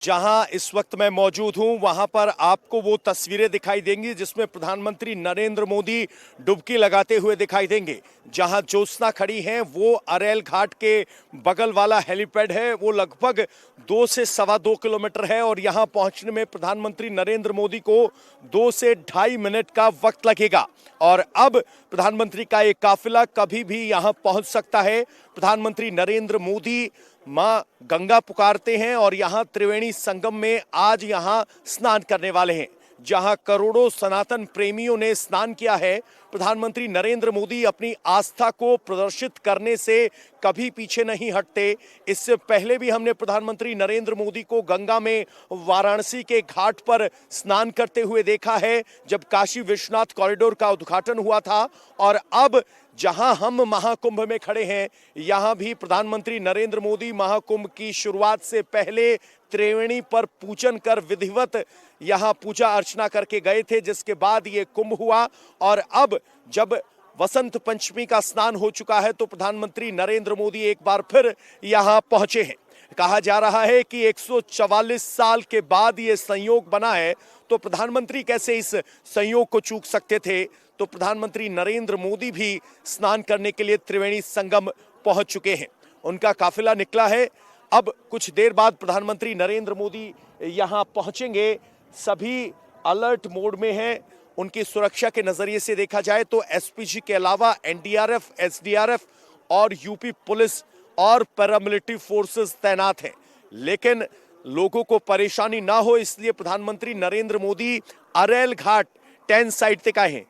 जहां इस वक्त मैं मौजूद हूं वहां पर आपको वो तस्वीरें दिखाई देंगी जिसमें प्रधानमंत्री नरेंद्र मोदी डुबकी लगाते हुए दिखाई देंगे। जहां ज्योत्सना खड़ी हैं वो अरेल घाट के बगल वाला हेलीपैड है। वो लगभग 2 से सवा 2 किलोमीटर है और यहां पहुंचने में प्रधानमंत्री नरेंद्र मोदी को 2 से ढाई मिनट का वक्त लगेगा। और अब प्रधानमंत्री का एक काफिला कभी भी यहां पहुंच सकता है। प्रधानमंत्री नरेंद्र मोदी मां गंगा पुकारते हैं और यहां त्रिवेणी संगम में आज यहां स्नान करने वाले हैं। जहां करोड़ों सनातन प्रेमियों ने स्नान किया है। प्रधानमंत्री नरेंद्र मोदी अपनी आस्था को प्रदर्शित करने से कभी पीछे नहीं हटते। इससे पहले भी हमने प्रधानमंत्री नरेंद्र मोदी को गंगा में वाराणसी के घाट पर स्नान करते हुए देखा है जब काशी विश्वनाथ कॉरिडोर का उद्घाटन हुआ था। और अब जहां हम महाकुंभ में खड़े हैं यहां भी प्रधानमंत्री नरेंद्र मोदी महाकुंभ की शुरुआत से पहले त्रिवेणी पर पूजन कर विधिवत यहां पूजा अर्चना करके गए थे, जिसके बाद ये कुंभ हुआ। और अब जब वसंत पंचमी का स्नान हो चुका है तो प्रधानमंत्री नरेंद्र मोदी एक बार फिर यहां पहुंचे हैं। कहा जा रहा है कि 144 साल के बाद ये संयोग बना है, तो प्रधानमंत्री कैसे इस संयोग को चूक सकते थे। तो प्रधानमंत्री नरेंद्र मोदी भी स्नान करने के लिए त्रिवेणी संगम पहुंच चुके हैं। उनका काफिला निकला है। अब कुछ देर बाद प्रधानमंत्री नरेंद्र मोदी यहां पहुंचेंगे। सभी अलर्ट मोड में हैं। उनकी सुरक्षा के नजरिए से देखा जाए तो एसपीजी के अलावा एनडीआरएफ, एसडीआरएफ और यूपी पुलिस और पैरामिलिट्री फोर्सेस तैनात हैं। लेकिन लोगों को परेशानी ना हो इसलिए प्रधानमंत्री नरेंद्र मोदी अरेल घाट 10 साइड तक आए हैं।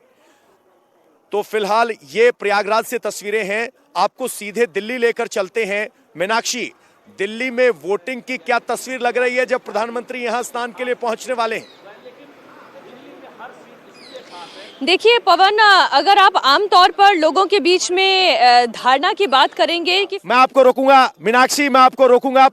तो फिलहाल ये प्रयागराज से तस्वीरें हैं। आपको सीधे दिल्ली लेकर चलते हैं। मीनाक्षी, दिल्ली में वोटिंग की क्या तस्वीर लग रही है जब प्रधानमंत्री यहां स्नान के लिए पहुंचने वाले हैं? देखिए पवन, अगर आप आमतौर पर लोगों के बीच में धारणा की बात करेंगे कि मैं आपको रोकूंगा मीनाक्षी, मैं आपको रोकूंगा।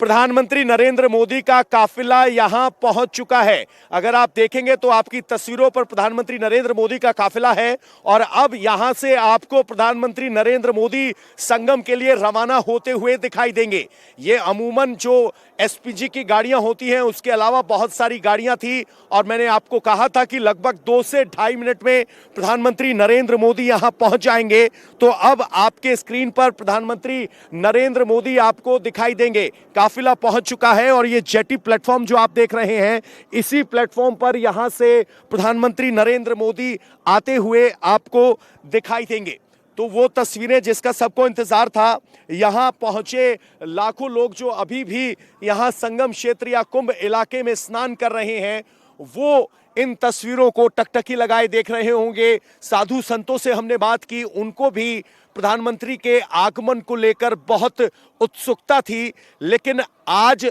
प्रधानमंत्री नरेंद्र मोदी का काफिला यहां पहुंच चुका है। अगर आप देखेंगे तो आपकी तस्वीरों पर प्रधानमंत्री नरेंद्र मोदी का काफिला है और अब यहां से आपको प्रधानमंत्री नरेंद्र मोदी संगम के लिए रवाना होते हुए दिखाई देंगे। ये अमूमन जो एसपीजी की गाड़ियां होती हैं उसके अलावा बहुत सारी गाड़ियां थी और मैंने आपको कहा था कि लगभग 2 से ढाई मिनट में प्रधानमंत्री नरेंद्र मोदी यहां पहुंच जाएंगे। तो अब आपके स्क्रीन पर प्रधानमंत्री नरेंद्र मोदी आपको दिखाई देंगे। काफिला पहुंच चुका है और ये जेटी प्लेटफॉर्म जो आप देख रहे हैं, इसी प्लेटफॉर्म पर यहां से प्रधानमंत्री नरेंद्र मोदी आते हुए आपको दिखाई देंगे। तो वो तस्वीरें जिसका सबको इंतजार था, यहां पहुंचे लाखों लोग जो अभी भी यहां संगम क्षेत्र या कुंभ इलाके में स्नान कर रहे हैं, वो इन तस्वीरों को टकटकी लगाए देख रहे होंगे। साधु संतों से हमने बात की, उनको भी प्रधानमंत्री के आगमन को लेकर बहुत उत्सुकता थी। लेकिन आज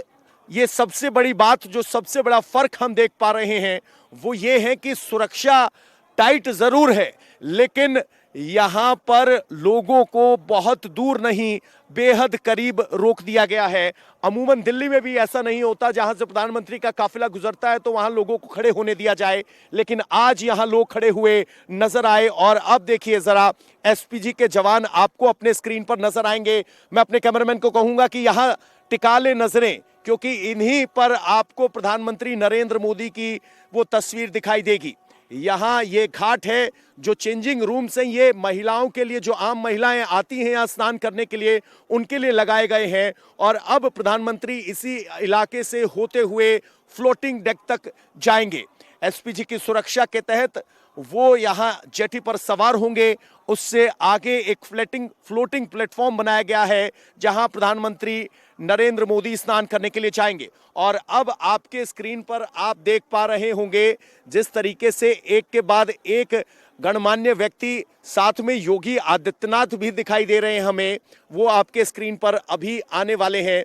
ये सबसे बड़ी बात, जो सबसे बड़ा फर्क हम देख पा रहे हैं वो ये है कि सुरक्षा टाइट जरूर है लेकिन यहां पर लोगों को बहुत दूर नहीं, बेहद करीब रोक दिया गया है। अमूमन दिल्ली में भी ऐसा नहीं होता, जहां से प्रधानमंत्री का काफिला गुजरता है तो वहां लोगों को खड़े होने दिया जाए, लेकिन आज यहां लोग खड़े हुए नजर आए। और अब देखिए जरा, एसपीजी के जवान आपको अपने स्क्रीन पर नजर आएंगे। मैं अपने कैमरामैन को कहूंगा कि यहां टिका ले नजरें, क्योंकि इन्हीं पर आपको प्रधानमंत्री नरेंद्र मोदी की वो तस्वीर दिखाई देगी। यहाँ ये घाट है जो चेंजिंग रूम्स हैं, ये महिलाओं के लिए, जो आम महिलाएं आती हैं यहाँ स्नान करने के लिए, उनके लिए लगाए गए हैं। और अब प्रधानमंत्री इसी इलाके से होते हुए फ्लोटिंग डेक तक जाएंगे। एसपीजी की सुरक्षा के तहत वो यहाँ जेटी पर सवार होंगे। उससे आगे एक फ्लोटिंग प्लेटफॉर्म बनाया गया है जहां प्रधानमंत्री नरेंद्र मोदी स्नान करने के लिए जाएंगे। और अब आपके स्क्रीन पर आप देख पा रहे होंगे जिस तरीके से एक के बाद एक गणमान्य व्यक्ति, साथ में योगी आदित्यनाथ भी दिखाई दे रहे हैं हमें, वो आपके स्क्रीन पर अभी आने वाले हैं।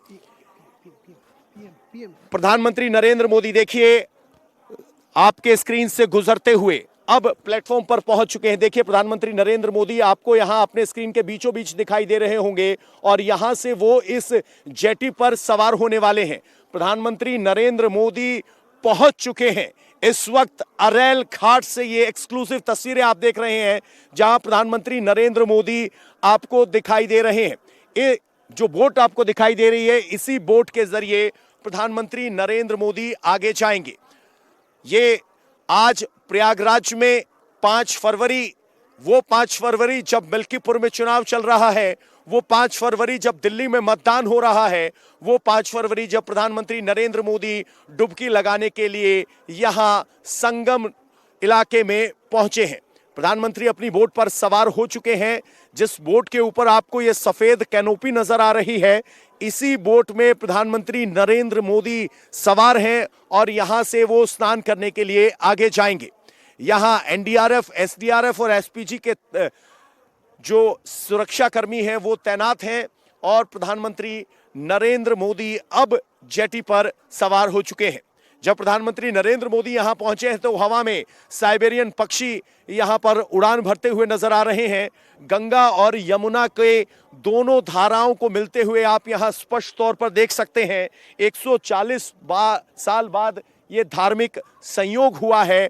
प्रधानमंत्री नरेंद्र मोदी देखिए आपके स्क्रीन से गुजरते हुए अब प्लेटफॉर्म पर पहुंच चुके हैं। देखिए प्रधानमंत्री नरेंद्र मोदी आपको यहां अपने स्क्रीन के बीचों बीच दिखाई दे रहे होंगे और यहां से वो इस जेटी पर सवार होने वाले हैं। प्रधानमंत्री नरेंद्र मोदी पहुंच चुके हैं इस वक्त अरेल घाट से। ये एक्सक्लूसिव तस्वीरें आप देख रहे हैं जहां प्रधानमंत्री नरेंद्र मोदी आपको दिखाई दे रहे हैं। ये जो बोट आपको दिखाई दे रही है, इसी बोट के जरिए प्रधानमंत्री नरेंद्र मोदी आगे जाएंगे। ये आज प्रयागराज में 5 फरवरी, वो 5 फरवरी जब मिल्कीपुर में चुनाव चल रहा है, वो 5 फरवरी जब दिल्ली में मतदान हो रहा है, वो 5 फरवरी जब प्रधानमंत्री नरेंद्र मोदी डुबकी लगाने के लिए यहां संगम इलाके में पहुंचे हैं। प्रधानमंत्री अपनी बोट पर सवार हो चुके हैं। जिस बोट के ऊपर आपको ये सफेद कैनोपी नजर आ रही है, इसी बोट में प्रधानमंत्री नरेंद्र मोदी सवार हैं और यहां से वो स्नान करने के लिए आगे जाएंगे। यहां एनडीआरएफ, एसडीआरएफ और एसपीजी के जो सुरक्षाकर्मी हैं वो तैनात हैं और प्रधानमंत्री नरेंद्र मोदी अब जेटी पर सवार हो चुके हैं। जब प्रधानमंत्री नरेंद्र मोदी यहां पहुंचे हैं तो हवा में साइबेरियन पक्षी यहां पर उड़ान भरते हुए नजर आ रहे हैं। गंगा और यमुना के दोनों धाराओं को मिलते हुए आप यहां स्पष्ट तौर पर देख सकते हैं। 140 साल बाद ये धार्मिक संयोग हुआ है,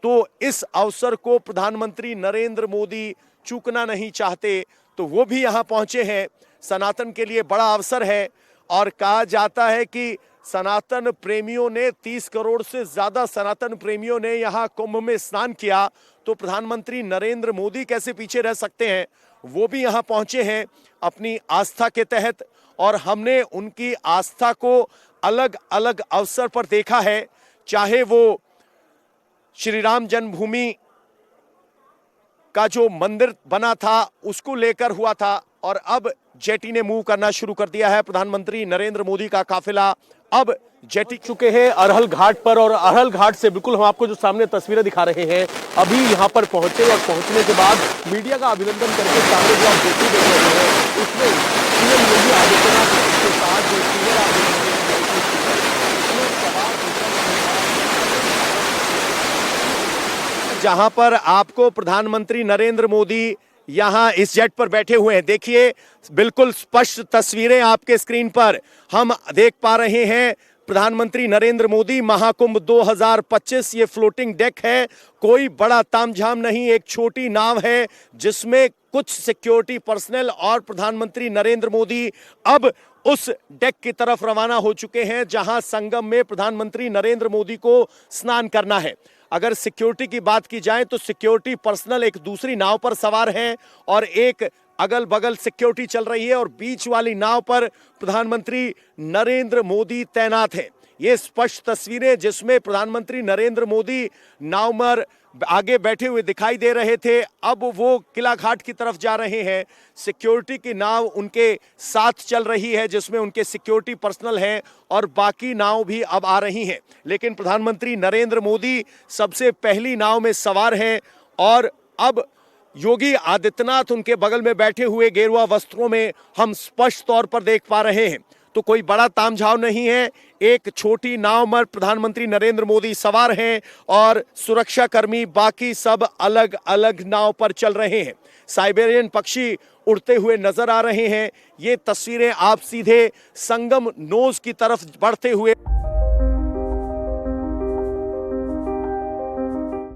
तो इस अवसर को प्रधानमंत्री नरेंद्र मोदी चूकना नहीं चाहते, तो वो भी यहां पहुंचे हैं। सनातन के लिए बड़ा अवसर है और कहा जाता है कि सनातन प्रेमियों ने 30 करोड़ से ज्यादा सनातन प्रेमियों ने यहां कुंभ में स्नान किया, तो प्रधानमंत्री नरेंद्र मोदी कैसे पीछे रह सकते हैं। वो भी यहां पहुंचे हैं अपनी आस्था के तहत और हमने उनकी आस्था को अलग अलग अवसर पर देखा है, चाहे वो श्री राम जन्मभूमि का जो मंदिर बना था उसको लेकर हुआ था, और अब जेटी ने मूव करना शुरू कर दिया है। प्रधानमंत्री नरेंद्र मोदी का काफिला अब जेटी चुके हैं अरहल घाट पर, और अरहल घाट से बिल्कुल हम आपको जो सामने तस्वीरें दिखा रहे हैं, अभी यहां पर पहुंचे और पहुंचने के बाद मीडिया का अभिनंदन करके सामने जो आप जेटी देख रहे हैं उसमें सीएम योगी आदित्यनाथ के साथ जो सीनियर जहां पर आपको प्रधानमंत्री नरेंद्र मोदी यहां इस जेट पर बैठे हुए हैं। देखिए बिल्कुल स्पष्ट तस्वीरें आपके स्क्रीन पर हम देख पा रहे हैं। प्रधानमंत्री नरेंद्र मोदी, महाकुंभ 2025 ये फ्लोटिंग डेक है, कोई बड़ा तामझाम नहीं, एक छोटी नाव है जिसमें कुछ सिक्योरिटी पर्सनल और प्रधानमंत्री नरेंद्र मोदी अब उस डेक की तरफ रवाना हो चुके हैं जहां संगम में प्रधानमंत्री नरेंद्र मोदी को स्नान करना है। अगर सिक्योरिटी की बात की जाए तो सिक्योरिटी पर्सनल एक दूसरी नाव पर सवार हैं और एक अगल बगल सिक्योरिटी चल रही है और बीच वाली नाव पर प्रधानमंत्री नरेंद्र मोदी तैनात हैं। ये स्पष्ट तस्वीरें जिसमें प्रधानमंत्री नरेंद्र मोदी नाव पर आगे बैठे हुए दिखाई दे रहे थे, अब वो किला घाट की तरफ जा रहे हैं। सिक्योरिटी की नाव उनके साथ चल रही है जिसमें उनके सिक्योरिटी पर्सनल हैं और बाकी नाव भी अब आ रही हैं, लेकिन प्रधानमंत्री नरेंद्र मोदी सबसे पहली नाव में सवार हैं और अब योगी आदित्यनाथ उनके बगल में बैठे हुए गेरुआ वस्त्रों में हम स्पष्ट तौर पर देख पा रहे हैं। तो कोई बड़ा तामझाम नहीं है, एक छोटी नाव में प्रधानमंत्री नरेंद्र मोदी सवार हैं और सुरक्षाकर्मी बाकी सब अलग अलग नाव पर चल रहे हैं। साइबेरियन पक्षी उड़ते हुए नजर आ रहे हैं। ये तस्वीरें आप सीधे संगम नोज की तरफ बढ़ते हुए